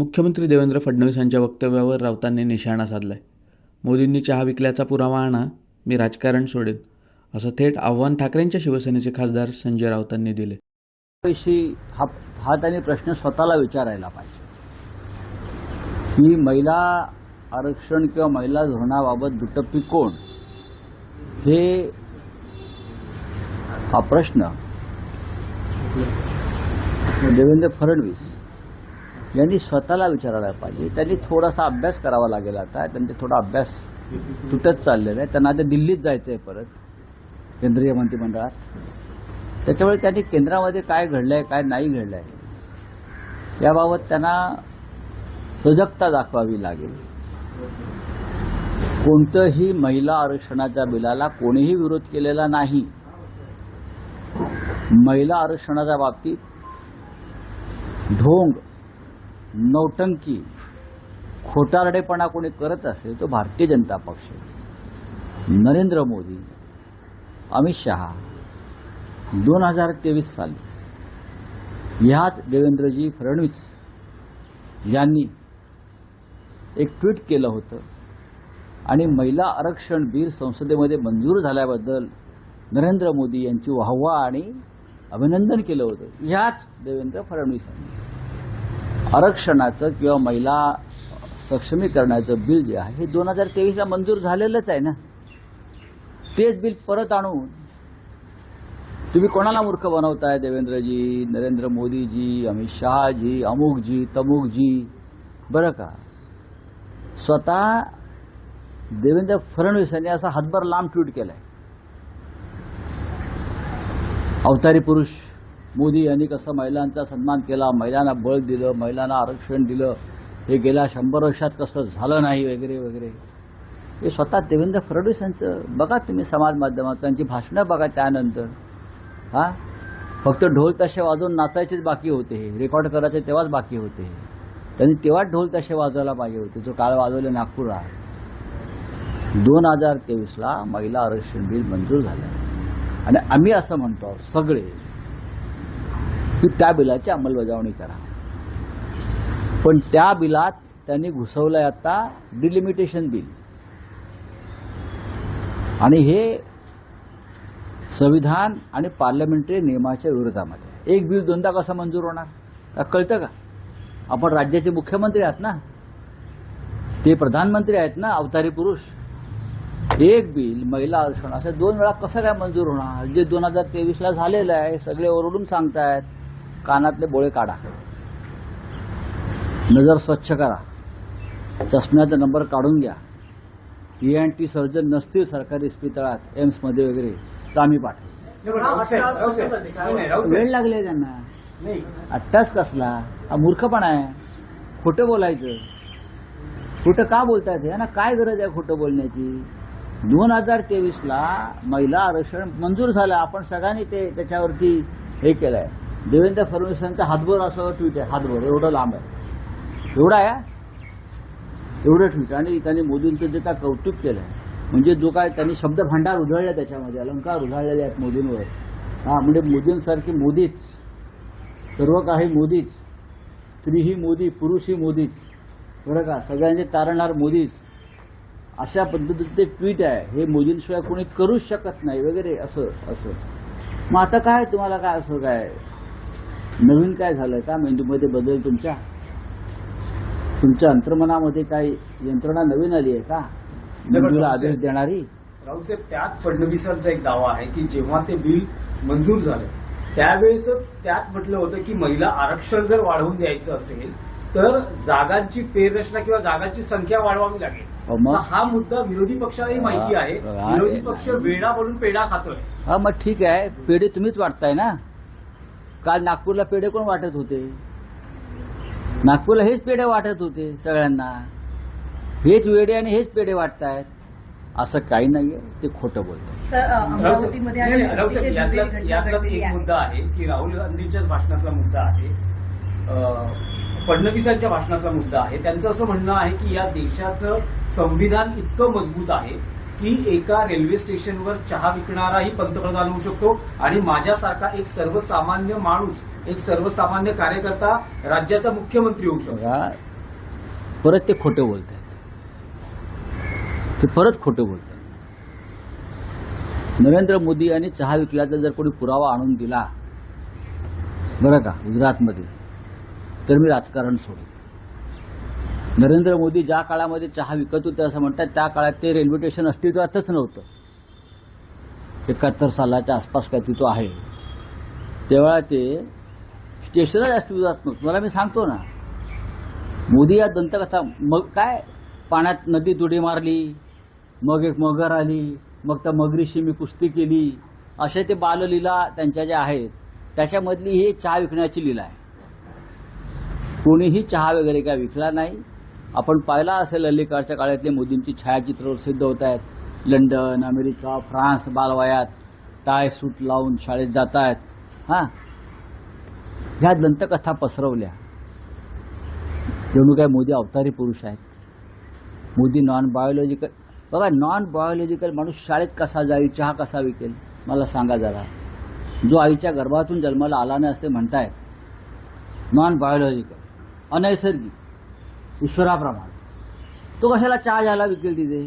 मुख्यमंत्री देवेंद्र फडणवीस यांच्या वक्तव्यावर राऊतांनी निशाणा साधलाय. मोदींनी चहा विकल्याचा पुरावा आणा, मी राजकारण सोडेन, असं थेट आव्हान ठाकरेंच्या शिवसेनेचे खासदार संजय राऊतांनी दिले. हा त्यांनी प्रश्न स्वतःला विचारायला पाहिजे की महिला आरक्षण किंवा महिला धोरणाबाबत दुटप्पी कोण, हे हा प्रश्न देवेंद्र फडणवीस यांनी स्वतःला विचारायला पाहिजे. त्यांनी थोडासा अभ्यास करावा लागेल. आता त्यांचा थोडा अभ्यास तुटत चाललेला आहे. त्यांना आता दिल्लीत जायचं आहे परत केंद्रीय मंत्रिमंडळात. त्याच्यामुळे त्यांनी केंद्रामध्ये काय घडलंय काय नाही घडलंय याबाबत त्यांना सजगता दाखवावी लागेल. कोणतंही महिला आरक्षणाच्या बिलाला कोणीही विरोध केलेला नाही. महिला आरक्षणाच्या बाबतीत ढोंग, नौटंकी, खोटारडेपणा कोणी करत असेल तो भारतीय जनता पक्ष, नरेंद्र मोदी, अमित शहा. 2023 साली ह्याच देवेंद्रजी फडणवीस यांनी एक ट्विट केलं होतं आणि महिला आरक्षण बिल संसदेमध्ये मंजूर झाल्याबद्दल नरेंद्र मोदी यांची वाहवा आणि अभिनंदन केलं होतं. ह्याच देवेंद्र फडणवीसांनी आरक्षणाचं किंवा महिला सक्षमीकरणाचं बिल जे आहे हे 2023ला मंजूर झालेलंच आहे ना. तेच बिल परत आणून तुम्ही कोणाला मूर्ख बनवताय? देवेंद्रजी, नरेंद्र मोदीजी, अमित शहाजी, अमुकजी तमुकजी. बरं का, स्वतः देवेंद्र फडणवीस यांनी असा हातभर लांब ट्विट केलाय. अवतारी पुरुष मोदी यांनी कसं महिलांचा सन्मान केला, महिलांना बळ दिलं, महिलांना आरक्षण दिलं, हे गेल्या 100 वर्षात कसं झालं नाही वगैरे वगैरे. हे स्वतः देवेंद्र फडणवीस यांचं बघा तुम्ही समाज माध्यमात त्यांची भाषणं बघा. त्यानंतर फक्त ढोल ताशे वाजवून नाचायचेच बाकी होते, हे रेकॉर्ड करायचे तेव्हाच बाकी होते. त्यांनी तेव्हाच ढोल ताशे वाजवायला पाहिजे होते जो काळ वाजवले नागपुरात. 2023ला महिला आरक्षण बिल मंजूर झालं आणि आम्ही असं म्हणतो सगळे की त्या बिलाची अंमलबजावणी करा. पण त्या बिलात त्यांनी घुसवलंय आता डिलिमिटेशन बिल आणि हे संविधान आणि पार्लमेंटरी नियमाच्या विरोधामध्ये. एक बिल दोनदा कसं मंजूर होणार कळतं का? आपण राज्याचे मुख्यमंत्री आहात ना, ते प्रधानमंत्री आहेत ना, अवतारी पुरुष. एक बिल महिला आरक्षण असं 2 वेळा कसं काय मंजूर होणार? जे 2023ला झालेलं आहे सगळे ओरडून सांगतायत. कानातले बोळे काढा, नजर स्वच्छ करा, चष्म्याचा नंबर काढून घ्या. ENT सर्जन नसतील सरकारी इस्पितळात, एम्समध्ये वगैरे तर आम्ही पाठवू. वेळ लागले त्यांना. अट्टास कसला? हा मूर्खपणा आहे. खोटं बोलायचं. खोटं का बोलतायत? यांना काय गरज आहे खोटं बोलण्याची? 2023ला महिला आरक्षण मंजूर झालं. आपण सगळ्यांनी ते त्याच्यावरती हे केलंय. देवेंद्र फडणवीसांचा हातभर असं ट्विट आहे, हातभर एवढं लांब आहे, एवढा आहे, एवढं ट्विट. आणि त्यांनी मोदींचं जे काय कौतुक केलंय, म्हणजे जो काय त्यांनी शब्द भांडार उधळले, त्याच्यामध्ये अलंकार उधळलेले आहेत मोदींवर. म्हणजे मोदींसारखी मोदीच, सर्व काही मोदीच, स्त्रीही मोदी, पुरुषही मोदीच. बरं का, सगळ्यांचे तारणहार मोदीच. अशा पद्धतीचं ते ट्विट आहे. हे मोदींशिवाय कोणी करूच शकत नाही वगैरे असं असं. मग आता काय तुम्हाला काय असं काय नवीन काय झालंय का मेंदूमध्ये बदल? तुमच्या अंतर्मनामध्ये काही यंत्रणा नवीन आली आहे का मेंदूला आदेश देणारी? राऊतसाहेब, त्यात फडणवीसांचा एक दावा आहे की जेव्हा ते बिल मंजूर झालं त्यावेळेसच त्यात म्हटलं होतं की महिला आरक्षण जर वाढवून द्यायचं असेल तर जागांची फेररचना किंवा जागांची संख्या वाढवावी लागेल. हा मुद्दा विरोधी पक्षालाही माहिती आहे. विरोधी पक्ष वेडा म्हणून पेढा खातोय. मग ठीक आहे, पेढे तुम्हीच वाटताय ना. काल नागपूरला पेढे कोण वाटत होते? नागपूरला हेच पेढे वाटत होते सगळ्यांना. हेच वेडे आणि हेच पेढे वाटतायत. असं काही नाहीये, ते खोटं बोलतात. यातलाच एक मुद्दा आहे की राहुल गांधींच्याच भाषणातला मुद्दा आहे, फडणवीसांच्या भाषणातला मुद्दा आहे. त्यांचं असं म्हणणं आहे की या देशाचं संविधान इतकं मजबूत आहे की एका रेल्वे स्टेशनवर चहा विकणाराही पंतप्रधान होऊ शकतो आणि माझ्यासारखा एक सर्वसामान्य माणूस, एक सर्वसामान्य कार्यकर्ता राज्याचा मुख्यमंत्री होऊ शकतो. बघा, परत ते खोटं बोलत आहेत. ते परत खोटं बोलत आहेत. नरेंद्र मोदी यांनी चहा विकल्याचा जर कोणी पुरावा आणून दिला बरं का गुजरातमध्ये, तर मी राजकारण सोडेन. नरेंद्र मोदी ज्या काळामध्ये चहा विकत होते असं म्हणतात, त्या काळात ते रेल्वे स्टेशन अस्तित्वातच नव्हतं. 71 सालाच्या आसपास काय तो आहे, तेव्हा ते स्टेशनच अस्तित्वात नव्हतं. मला मी सांगतो ना, मोदी या दंतकथा, मग काय पाण्यात नदीत उडी मारली, मग एक मगर आली, मग त्या मगरीशी मी कुस्ती केली, असे ते बाललीला त्यांच्या ज्या आहेत त्याच्यामधली ही चहा विकण्याची लीला आहे. कोणीही चहा वगैरे काय विकला नाही. आपण पाहिला असेल अलीकडच्या काळातले मोदींची छायाचित्र सिद्ध होत आहेत. लंडन, अमेरिका, फ्रान्स बालवयात टाय सूट लावून शाळेत जात आहेत. हां, ह्या दंतकथा पसरवल्या जणू काय मोदी अवतारी पुरुष आहेत. Modi non biological. बघा, नॉन बायोलॉजिकल माणूस शाळेत कसा जाईल, चहा कसा विकेल, मला सांगा जरा. जो आईच्या गर्भातून जन्माला आला नाही असते म्हणतायत, नॉन बायोलॉजिकल, अनैसर्गिक, ईश्वराप्रमाणे, तो कशाला चहा घ्यायला विकेल तिथे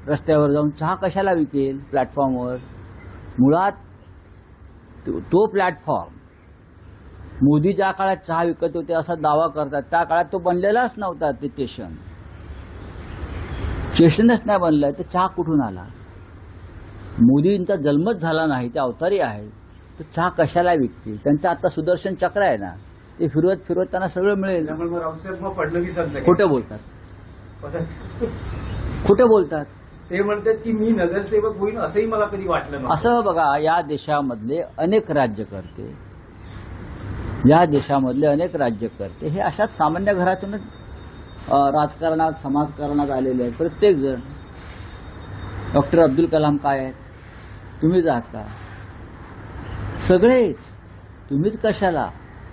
रस्त्यावर जाऊन? चहा कशाला विकेल प्लॅटफॉर्मवर? मुळात तो प्लॅटफॉर्म मोदी ज्या काळात चहा विकत होते असा दावा करतात, त्या काळात तो बनलेलाच नव्हता. ते स्टेशनच नाही बनलं, तर चहा कुठून आला? मोदींचा जन्मच झाला नाही, ते अवतारी आहे, तर चहा कशाला विकतील? त्यांचं आता सुदर्शन चक्र आहे ना, ते फिरवत फिरवत त्यांना सगळं मिळेल. त्यामुळे रावसाहेब मग फडणवीसांचं खोटं बोलतात. खोटं बोलतात. ते म्हणतात की मी नगरसेवक होईन असंही मला कधी वाटलं नव्हतं. असं बघा, या देशामधले अनेक राज्यकर्ते हे अशाच सामान्य घरातूनच राजकारणात, समाजकारणात आलेले आहेत. प्रत्येक जण. डॉक्टर अब्दुल कलाम काय आहेत? तुम्हीच आहात का? सगळेच. तुम्हीच कशाला?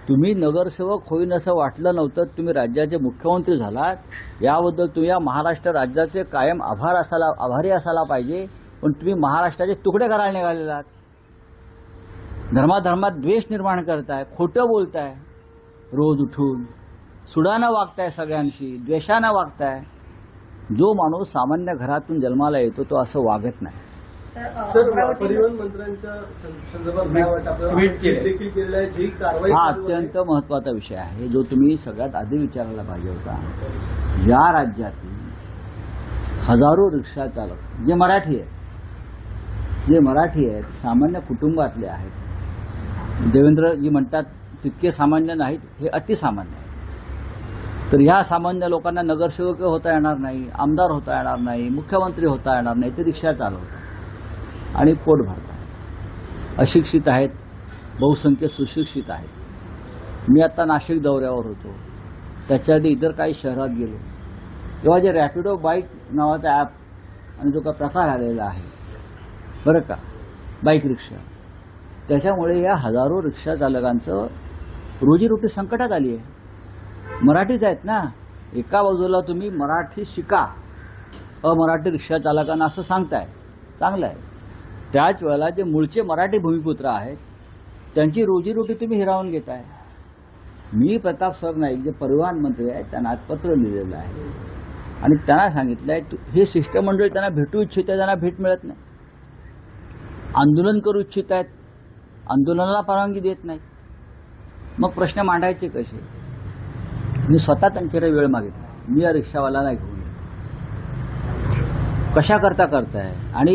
तुम्ही नगरसेवक होईन असं वाटलं नव्हतं, तुम्ही राज्याचे मुख्यमंत्री झालात, याबद्दल तुम्ही या महाराष्ट्र राज्याचे कायम आभारी असायला पाहिजे. पण तुम्ही महाराष्ट्राचे तुकडे करायला निघालेलात. धर्माधर्मात द्वेष निर्माण करताय, खोटं बोलताय, रोज उठून सुडानं वागताय, सगळ्यांशी द्वेषानं वागताय. जो माणूस सामान्य घरातून जन्माला येतो तो असं वागत नाही. सर, परिवहन मंत्र्यांच्या संदर्भात काय वाटतं आपल्याला? ट्विट केलंय. देखील केलेलं आहे, जी कारवाई हा चालू आहे. अत्यंत महत्वाचा विषय आहे, जो तुम्ही सगळ्यात आधी विचारायला पाहिजे होता. या राज्यातील हजारो रिक्षा चालक जे मराठी आहेत, सामान्य कुटुंबातले आहेत. देवेंद्रजी म्हणतात तितके सामान्य नाहीत, हे अतिसामान्य आहेत. तर ह्या सामान्य लोकांना नगरसेवक होता येणार नाही, आमदार होता येणार नाही, मुख्यमंत्री होता येणार नाही. ते रिक्षा चालवतात आणि पोट भरतात. अशिक्षित आहेत, बहुसंख्य सुशिक्षित आहेत. मी आता नाशिक दौऱ्यावर होतो, त्याच्या आधी इतर काही शहरात गेलो, तेव्हा जे रॅपिडो बाईक नावाचा ॲप आणि जो का प्रकार आलेला आहे बरं का, बाईक रिक्षा, त्याच्यामुळे या हजारो रिक्षा चालकांचं रोजीरोटी संकटात आली आहे. मराठीच आहेत ना. एका बाजूला तुम्ही मराठी शिका, अमराठी रिक्षा चालकांना असं सांगताय, चांगलं आहे. त्याच वेळेला जे मूळचे मराठी भूमिपुत्र आहेत त्यांची रोजीरोटी तुम्ही हिरावून घेताय. मी प्रताप सरनाईक जे परिवहन मंत्री आहेत त्यांना आज पत्र लिहिलेलं आहे आणि त्यांना सांगितलं आहे हे शिष्टमंडळ त्यांना भेटू इच्छित आहे, त्यांना भेट मिळत नाही. आंदोलन करू इच्छित आहेत, आंदोलनाला परवानगी देत नाहीत. मग प्रश्न मांडायचे कसे? मी स्वतः त्यांच्याकडे वेळ मागितला. मी या रिक्षावाला घेऊन कशा करताय? आणि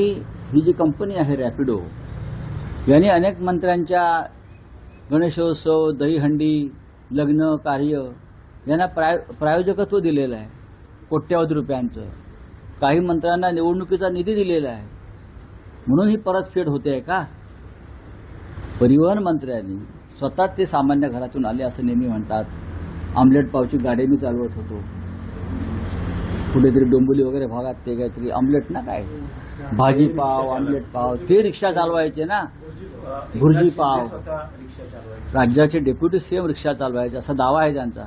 ही जी कंपनी आहे रॅपिडो, यांनी अनेक मंत्र्यांच्या गणेशोत्सव, दहीहंडी, लग्न कार्य यांना प्रायोजकत्व दिलेलं आहे कोट्यावधी रुपयांचं. काही मंत्र्यांना निवडणुकीचा निधी दिलेला आहे. म्हणून ही परतफेड होते आहे का? परिवहन मंत्र्यांनी स्वतः ते सामान्य घरातून आले असं नेहमी म्हणतात. आमलेट पावची गाडी मी चालवत होतो कुठेतरी डोंबिवली वगैरे भागात, ते काहीतरी आमलेट ना काय भाजी पाव, आमलेट पाव, ते रिक्षा चालवायचे ना, भुर्जी पाव. राज्याचे डेप्युटी सीएम रिक्षा चालवायचे असा दावा आहे त्यांचा.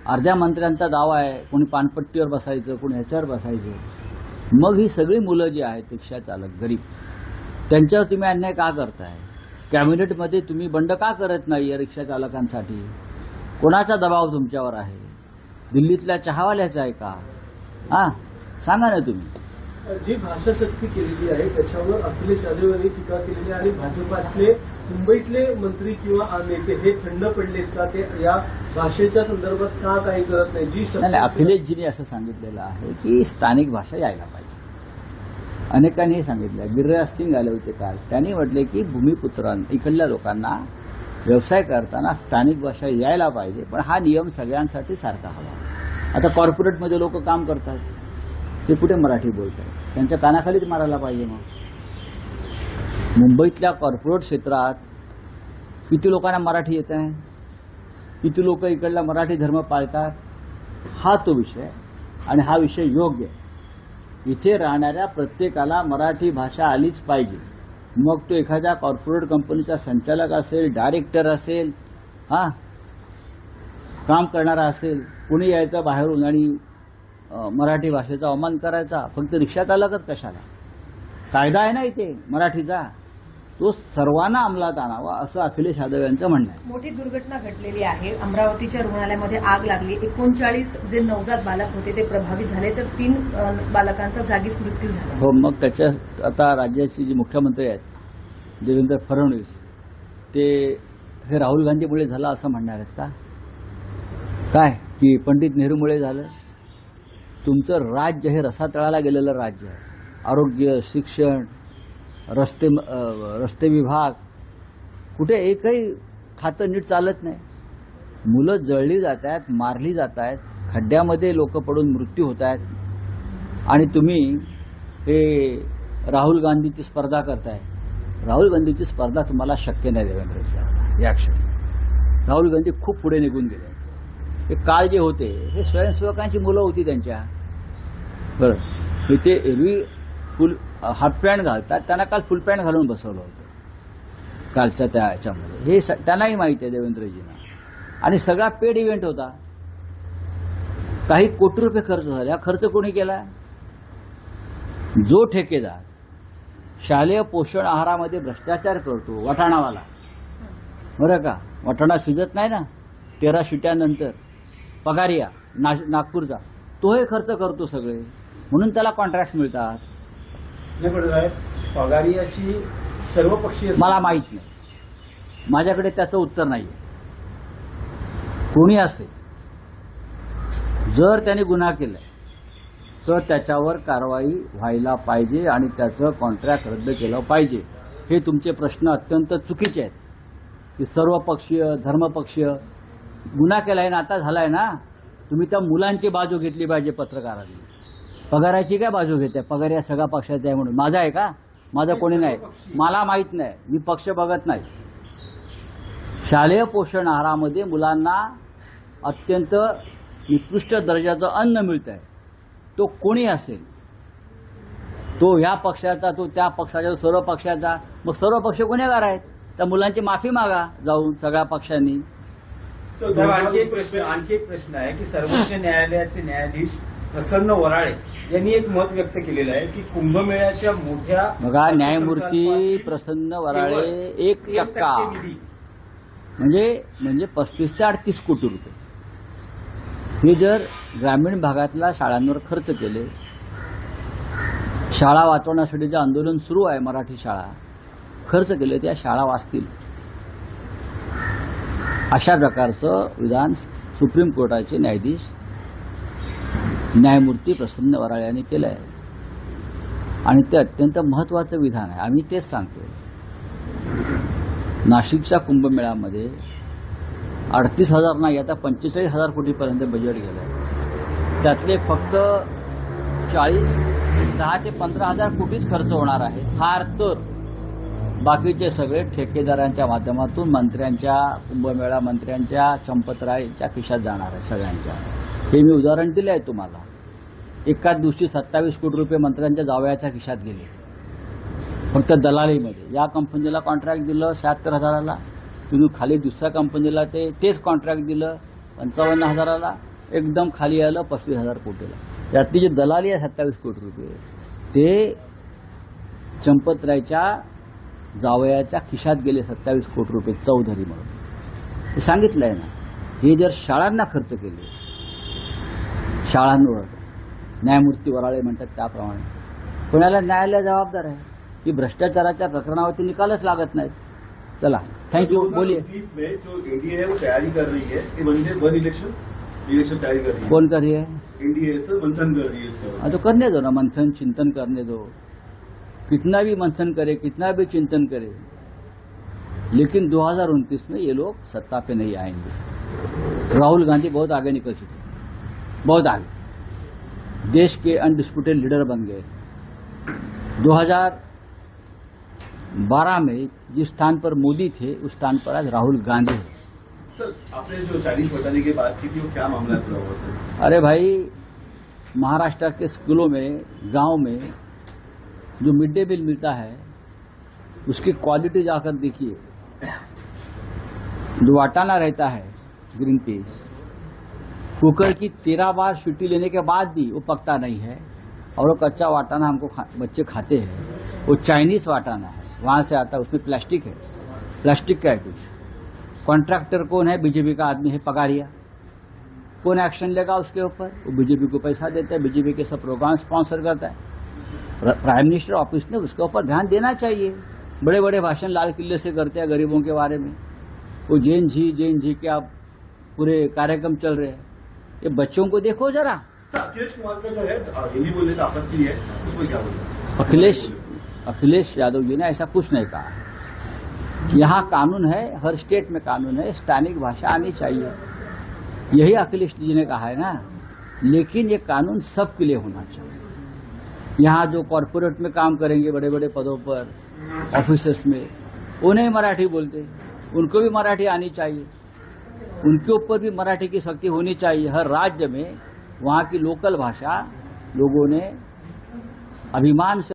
अर्ध्या मंत्र्यांचा दावा आहे कोणी पानपट्टीवर बसायचं, कोणी ह्याच्यावर बसायचं. मग ही सगळी मुलं जी आहेत रिक्षा चालक गरीब, त्यांच्यावर तुम्ही अन्याय का करताय? कॅबिनेटमध्ये तुम्ही बंड का करत नाही या रिक्षा चालकांसाठी? कोणाचा दबाव तुमच्यावर आहे? दिल्लीतल्या चहावाल्याचा आहे का? सांगा ना तुम्ही. जी भाषाशक्ती केलेली आहे त्याच्यावर अखिलेश यादव यांनी टीका केलेली आहे आणि भाजपातले मुंबईतले मंत्री किंवा नेते हे थंड पडलेत का? ते या भाषेच्या संदर्भात का काही करत नाही? जी नाही, अखिलेशजींनी असं सांगितलेलं आहे की स्थानिक भाषा यायला पाहिजे. अनेकांनी हे सांगितलं. गिरिराज सिंग आले होते काल, त्यांनी म्हटले की इकडल्या लोकांना व्यवसाय करताना स्थानिक भाषा यायला पाहिजे, पण हा नियम सगळ्यांसाठी सारखा हवा. आता कॉर्पोरेटमध्ये लोक काम करतात, ते कुठे मराठी बोलतात? त्यांच्या कानाखालीच मारायला पाहिजे. मग मुंबईतल्या कॉर्पोरेट क्षेत्रात किती लोकांना मराठी येत आहे? किती लोक इकडला मराठी धर्म पाळतात? हा तो विषय, आणि हा विषय योग्य आहे. इथे राहणाऱ्या प्रत्येकाला मराठी भाषा आलीच पाहिजे. मग तो एखाद्या कॉर्पोरेट कंपनीचा संचालक असेल, डायरेक्टर असेल, काम करणारा असेल, कुणी यायचं बाहेरून आणि मराठी भाषेचा अवमान करायचा. फक्त रिक्षा चालकच कशाला? कायदा आहे ना इथे मराठीचा, तो सर्वांना अंमलात आणावा असं अखिलेश यादव यांचं म्हणणं आहे. मोठी दुर्घटना घडलेली आहे. अमरावतीच्या रुग्णालयामध्ये आग लागली. 39 जे नवजात बालक होते ते प्रभावित झाले, तर 3 बालकांचा जागीच मृत्यू झाला. हो, मग त्याच्यात आता राज्याचे जे मुख्यमंत्री आहेत देवेंद्र फडणवीस, ते हे राहुल गांधीमुळे झालं असं म्हणणार आहेत का? काय की पंडित नेहरूमुळे झालं? तुमचं राज्य हे रसातळाला गेलेलं राज्य आहे. आरोग्य, शिक्षण, रस्ते विभाग, कुठे एकही खातं नीट चालत नाही. मुलं जळली जात आहेत, मारली जात आहेत, खड्ड्यामध्ये लोक पडून मृत्यू होत आहेत, आणि तुम्ही हे राहुल गांधीची स्पर्धा करताय. राहुल गांधीची स्पर्धा तुम्हाला शक्य नाही देवेंद्रजी. या क्षणी राहुल गांधी खूप पुढे निघून गेले. हे काल जे होते हे स्वयंसेवकांची मुलं होती त्यांच्या. बरं, इथे एरवी फुल हाफ पॅन्ट घालतात, त्यांना काल फुल पॅन्ट घालून बसवलं होतं कालच्या त्या ह्याच्यामध्ये. हे त्यांनाही माहिती आहे देवेंद्रजींना. आणि सगळा पेड इव्हेंट होता. काही कोटी रुपये खर्च झाले. हा खर्च कोणी केला? जो ठेकेदार शालेय पोषण आहारामध्ये भ्रष्टाचार करतो, वाटाणावाला, बरं का, वाटाणा शिजत नाही ना 13 शिट्यानंतर, पगारिया नागपूरचा, तो हे खर्च करतो सगळे, म्हणून त्याला कॉन्ट्रॅक्ट मिळतात. नाही पण साहेब, पगारियाची सर्वपक्षीय मला माहित नाही, माझ्याकडे त्याचं उत्तर नाही. कोणी असेल, जर त्याने गुन्हा केलाय तर त्याच्यावर कारवाई व्हायला पाहिजे आणि त्याचं कॉन्ट्रॅक्ट रद्द केलं पाहिजे. हे तुमचे प्रश्न अत्यंत चुकीचे आहेत की सर्वपक्षीय, धर्मपक्षीय. गुन्हा केलाय ना, आता झालाय ना, तुम्ही त्या मुलांची बाजू घेतली पाहिजे. पत्रकारांनी पगाराची काय बाजू घेते? पगार या सगळ्या पक्षाचा आहे म्हणून. माझा आहे का? माझा कोणी नाही, मला माहित नाही, मी पक्ष बघत नाही. शालेय पोषण आहारामध्ये मुलांना अत्यंत निकृष्ट दर्जाचं अन्न मिळत आहे. तो कोणी असेल, तो ह्या पक्षाचा, तो त्या पक्षाचा, सर्व पक्षाचा, मग सर्व पक्ष गुन्हेगार आहेत. त्या मुलांची माफी मागा जाऊन सगळ्या पक्षांनी. आणखी एक प्रश्न आहे की सर्वोच्च न्यायालयाचे न्यायाधीश प्रसन्न वराळे यांनी एक मत व्यक्त केलेलं आहे की कुंभमेळ्याच्या मोठ्या बघा, न्यायमूर्ती प्रसन्न वराळे 1% म्हणजे 35 ते 38 कोटी रुपये हे जर ग्रामीण भागातल्या शाळांवर खर्च केले, शाळा वाचवण्यासाठी जे आंदोलन सुरू आहे, मराठी शाळा खर्च केले, त्या शाळा वाचतील. अशा प्रकारचं विधान सुप्रीम कोर्टाचे न्यायाधीश न्यायमूर्ती प्रसन्न वराळे यांनी केलं आहे आणि ते अत्यंत महत्त्वाचं विधान आहे. आम्ही तेच सांगतो. नाशिकच्या कुंभमेळ्यामध्ये 38,000 नाही, आता 45,000 कोटीपर्यंत बजेट गेलं आहे. त्यातले फक्त 10 ते 15,000 कोटीच खर्च होणार आहे. फार तर बाकीचे सगळे ठेकेदारांच्या माध्यमातून मंत्र्यांच्या, कुंभमेळा मंत्र्यांच्या, चंपतरायच्या खिशात जाणार आहे सगळ्यांच्या. हे मी उदाहरण दिले आहे तुम्हाला. एकाच दिवशी 27 कोटी रुपये मंत्र्यांच्या जावयाच्या खिशात गेले फक्त दलालीमध्ये. या कंपनीला कॉन्ट्रॅक्ट दिलं 76,000ला, तुम्ही खाली दुसऱ्या कंपनीला तेच कॉन्ट्रॅक्ट दिलं 55,000ला, एकदम खाली आलं 35,000 कोटीला. यातली जी दलाली आहे 27 कोटी रुपये, ते चंपतरायच्या जावयाच्या खिशात गेले 27 कोटी रुपये चौधरी म्हणून. ते सांगितलंय ना. हे जर शाळांना खर्च केले, शाळांवर न्यायमूर्ती वराळे म्हणतात त्याप्रमाणे, कोणाला न्यायालय जबाबदार आहे की भ्रष्टाचाराच्या प्रकरणावरती निकालच लागत नाहीत. चला, थँक्यू. बोलिए. 2029 में जो एनडीए है वो तैयारी कर रही है कि वन इलेक्शन तैयारी कर रही है. कौन कर रही है? एनडीए से मंथन कर रही है इसका. हाँ, तो करने दो ना, मंथन चिंतन करने दो. कितना भी मंथन करे, कितना भी चिंतन करे, लेकिन 2029 में ये लोग सत्ता पे नहीं आएंगे. राहुल गांधी बहुत आगे निकल चुके, बहुत आगे, देश के अनडिस्प्यूटेड लीडर बन गए. 2012 में जिस स्थान पर मोदी थे उस स्थान पर आज राहुल गांधी है. सर, आपने जो चाइनीज बताने की बात की थी वो क्या मामला था? अरे भाई, महाराष्ट्र के स्कूलों में, गांव में जो मिड डे मील मिलता है उसकी क्वालिटी जाकर देखिए. जो वाटाना रहता है ग्रीन पीस, कुकर की 13 बार सीटी लेने के बाद भी वो पकता नहीं है, और वो कच्चा वाटाना हमको बच्चे खाते हैं. वो चाइनीज वाटाना है, वहां से आता है, उसमें प्लास्टिक है, प्लास्टिक का है कुछ. कॉन्ट्रैक्टर कौन है? बीजेपी का आदमी है, पगारिया. कौन एक्शन लेगा उसके ऊपर? वो बीजेपी को पैसा देता है, बीजेपी के सब प्रोग्राम स्पॉन्सर करता है. प्राइम मिनिस्टर ऑफिस ने उसके ऊपर ध्यान देना चाहिए. बड़े बड़े भाषण लाल किले से करते हैं गरीबों के बारे में. वो जैन जी के आप पूरे कार्यक्रम चल रहे हैं. ये बच्चों को देखो जरा. अखिलेश कुमार का जो है हिंदी बोलने का आपत्ति है, उसमें क्या बोलना? अखिलेश यादव जी ने ऐसा कुछ नहीं कहा. यहाँ कानून है, हर स्टेट में कानून है, स्थानिक भाषा आनी चाहिए, यही अखिलेश जी ने कहा है ना. लेकिन ये कानून सबके लिए होना चाहिए. यहाँ जो कॉरपोरेट में काम करेंगे बड़े बड़े पदों पर, ऑफिसर्स में, उन्हें मराठी बोलते, उनको भी मराठी आनी चाहिए. उनके ऊपर भी मराठी की शक्ति होनी चाहिए. हर राज्य में वहाँ की लोकल भाषा लोगों ने अभिमान से